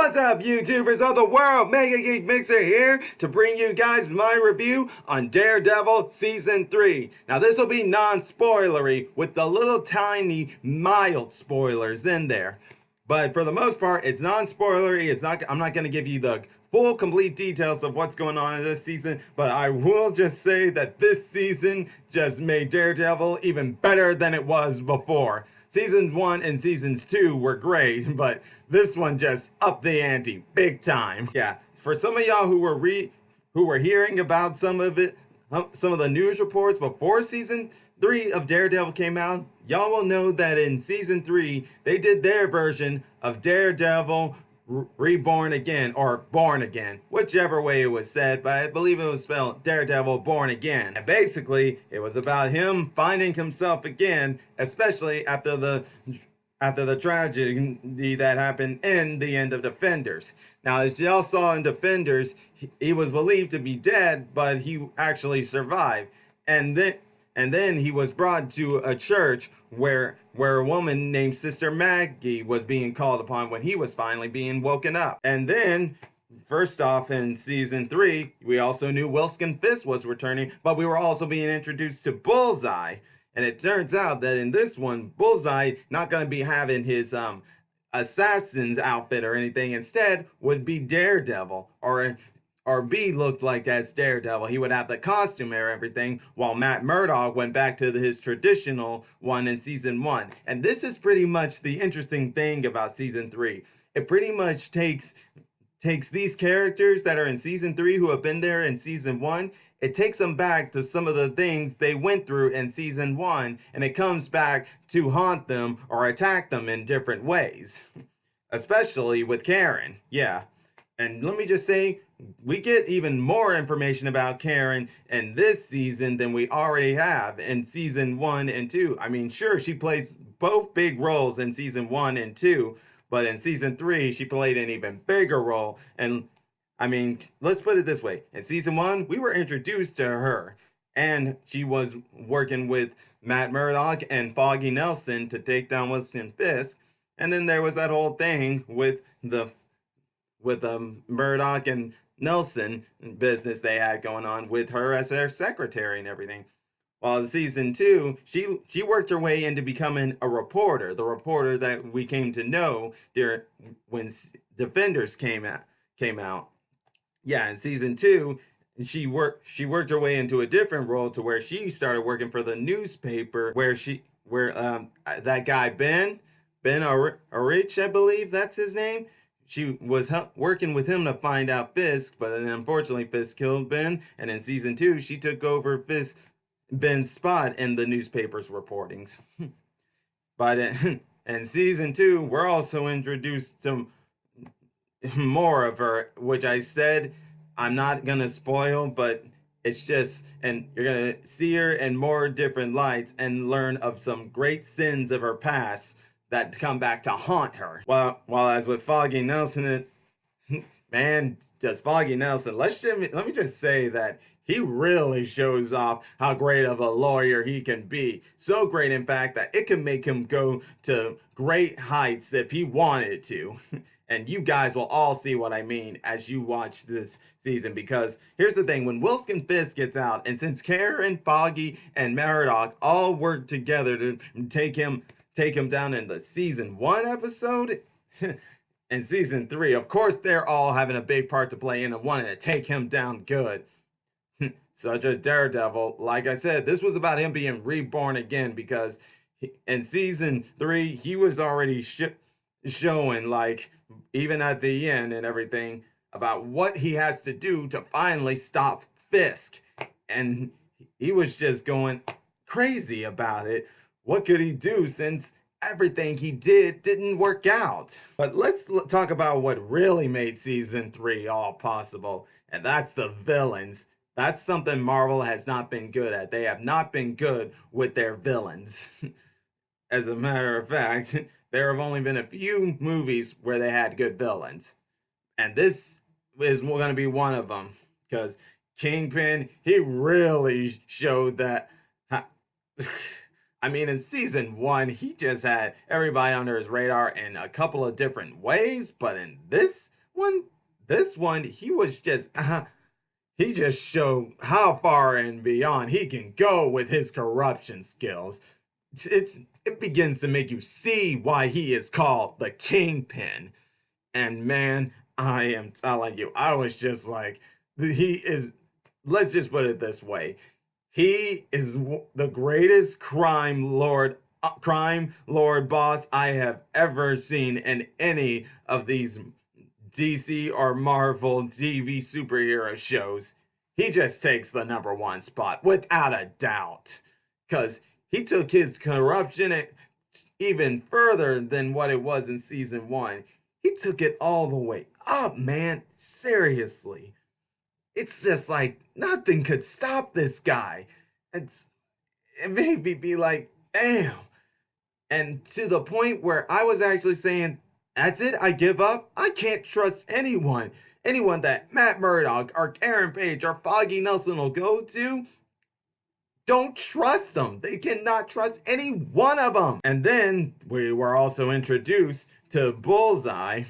What's up, YouTubers of the world? MegaGeek Mixer here to bring you guys my review on Daredevil Season 3. Now, this will be non-spoilery with the little tiny mild spoilers in there. But for the most part, it's non-spoilery. I'm not going to give you the full, complete details of what's going on in this season, but I will just say that this season just made Daredevil even better than it was before. Seasons 1 and Seasons 2 were great, but this one just upped the ante big time. Yeah, for some of y'all who were hearing about some of the news reports before Season 3 of Daredevil came out, y'all will know that in Season 3, they did their version of Daredevil Reborn Again, or Born Again, whichever way it was said, but I believe it was spelled Daredevil Born Again. And basically, it was about him finding himself again, especially after the tragedy that happened in the end of Defenders. Now, as y'all saw in Defenders, he was believed to be dead, but he actually survived. And then he was brought to a church where a woman named Sister Maggie was being called upon when he was finally being woken up. And then, first off, in Season 3, we also knew Wilson Fisk was returning, but we were also being introduced to Bullseye. And it turns out that in this one, Bullseye not going to be having his assassin's outfit or anything. Instead, would be Daredevil, or B looked like as Daredevil. He would have the costume and everything, while Matt Murdock went back to his traditional one in Season 1. And this is pretty much the interesting thing about Season 3. It pretty much takes these characters that are in Season 3 who have been there in Season 1, it takes them back to some of the things they went through in Season 1, and it comes back to haunt them or attack them in different ways. Especially with Karen, yeah. And let me just say, we get even more information about Karen in this season than we already have in Season 1 and 2. I mean, sure, she plays both big roles in Season 1 and 2, but in Season 3, she played an even bigger role. And I mean, let's put it this way. In Season 1, we were introduced to her, and she was working with Matt Murdock and Foggy Nelson to take down Wilson Fisk. And then there was that whole thing with Murdock and Nelson business they had going on with her as their secretary and everything. While in Season 2, she worked her way into becoming a reporter, the reporter that we came to know when Defenders came out. Yeah, in Season 2, she worked her way into a different role to where she started working for the newspaper where that guy Ben Urich, I believe that's his name. She was working with him to find out Fisk, but then unfortunately Fisk killed Ben, and in Season 2 she took over Ben's spot in the newspaper's reportings. But in Season 2, we're also introduced to more of her, which I said I'm not gonna spoil, but it's just, and you're gonna see her in more different lights and learn of some great sins of her past that come back to haunt her. While as with Foggy Nelson, man, does Foggy Nelson, let me just say that he really shows off how great of a lawyer he can be. So great, in fact, that it can make him go to great heights if he wanted to. And you guys will all see what I mean as you watch this season, because here's the thing, when Wilson Fisk gets out, and since Karen, Foggy, and Murdock all work together to take him down in the Season 1 episode, in Season 3, of course, they're all having a big part to play in and wanting to take him down good. Such as Daredevil. Like I said, this was about him being reborn again, because in Season 3, he was already showing, like, even at the end and everything, about what he has to do to finally stop Fisk. And he was just going crazy about it. What could he do since everything he didn't work out? But let's talk about what really made Season 3 all possible, and that's the villains. That's something Marvel has not been good at. They have not been good with their villains. As a matter of fact, there have only been a few movies where they had good villains. And this is going to be one of them, because Kingpin, he really showed that. I mean, in Season 1, he just had everybody under his radar in a couple of different ways, but in this one, this one, he just showed how far and beyond he can go with his corruption skills. It begins to make you see why he is called the Kingpin. And man, I am telling you, I was just like, he is, let's just put it this way. He is the greatest crime lord boss I have ever seen in any of these DC or Marvel TV superhero shows. He just takes the #1 spot without a doubt. Because he took his corruption even further than what it was in season 1. He took it all the way up, man. Seriously. It's just like nothing could stop this guy. It made me be like, damn. And to the point where I was actually saying, that's it, I give up. I can't trust anyone. Anyone that Matt Murdock or Karen Page or Foggy Nelson will go to, don't trust them. They cannot trust any one of them. And then we were also introduced to Bullseye,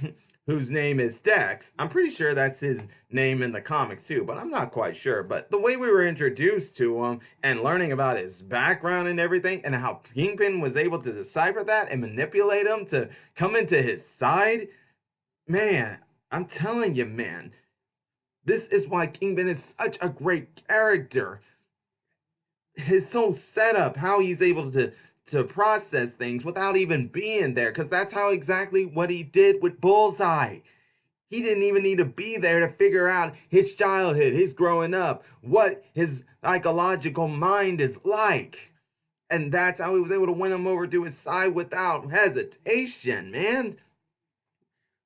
whose name is Dex. I'm pretty sure that's his name in the comics too, but I'm not quite sure. But the way we were introduced to him and learning about his background and everything, and how Kingpin was able to decipher that and manipulate him to come into his side, man, I'm telling you, man, this is why Kingpin is such a great character. His whole setup, how he's able to process things without even being there, because that's how exactly what he did with Bullseye. He didn't even need to be there to figure out his childhood, his growing up, what his psychological mind is like. And that's how he was able to win him over to his side without hesitation, man.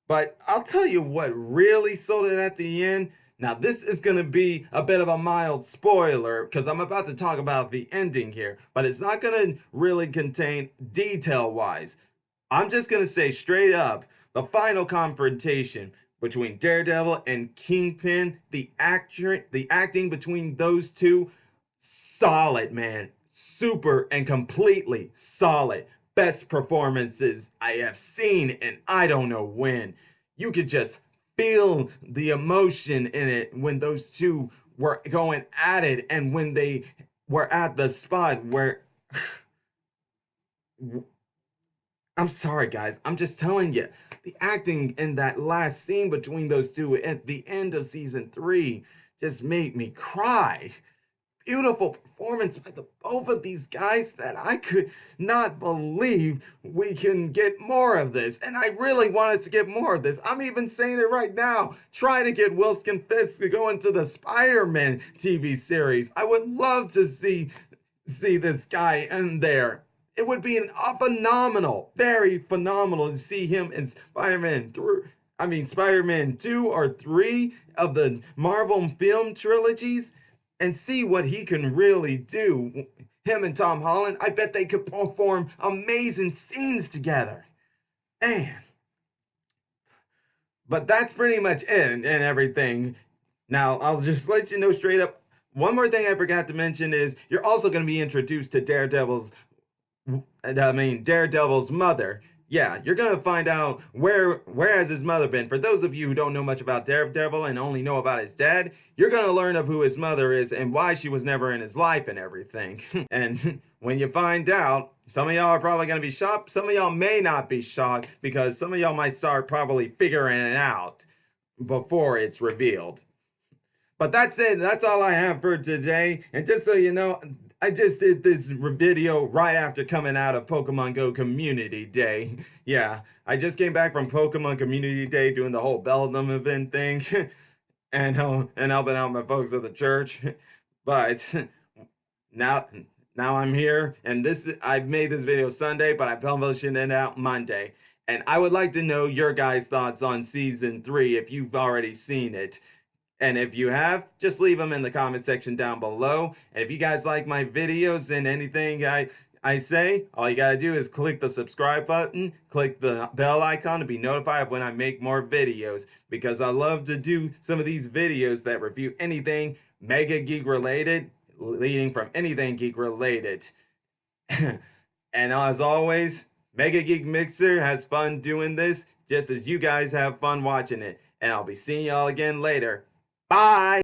But I'll tell you what really sold it at the end. Now, this is going to be a bit of a mild spoiler because I'm about to talk about the ending here, but it's not going to really contain detail-wise. I'm just going to say straight up, the final confrontation between Daredevil and Kingpin, the acting between those two, solid, man. Super and completely solid. Best performances I have seen and I don't know when. You could just feel the emotion in it when those two were going at it, and when they were at the spot where I'm sorry guys, I'm just telling you, the acting in that last scene between those two at the end of season 3 just made me cry. Beautiful performance by both of these guys that I could not believe we can get more of this. And I really want us to get more of this. I'm even saying it right now. Try to get Wilson Fisk to go into the Spider-Man TV series. I would love to see this guy in there. It would be phenomenal, very phenomenal to see him in Spider-Man 2 or 3 of the Marvel film trilogies, and see what he can really do. Him and Tom Holland, I bet they could perform amazing scenes together. Man. But that's pretty much it and everything. Now, I'll just let you know straight up. One more thing I forgot to mention is you're also going to be introduced to Daredevil's mother. Yeah, you're going to find out where has his mother been. For those of you who don't know much about Daredevil and only know about his dad, you're going to learn of who his mother is and why she was never in his life and everything. And when you find out, some of y'all are probably going to be shocked. Some of y'all may not be shocked because some of y'all might start probably figuring it out before it's revealed. But that's it. That's all I have for today. And just so you know, I just did this video right after coming out of Pokemon Go Community Day. Yeah, I just came back from Pokemon Community Day doing the whole Beldum event thing and helping out my folks at the church. But now I'm here, and I made this video Sunday, but I published it out Monday. And I would like to know your guys' thoughts on Season 3 if you've already seen it. And if you have, just leave them in the comment section down below. And if you guys like my videos and anything I say, all you gotta do is click the subscribe button, click the bell icon to be notified of when I make more videos. Because I love to do some of these videos that review anything MegaGeek related, leading from anything geek related. And as always, MegaGeek Mixer has fun doing this, just as you guys have fun watching it. and I'll be seeing y'all again later. Bye!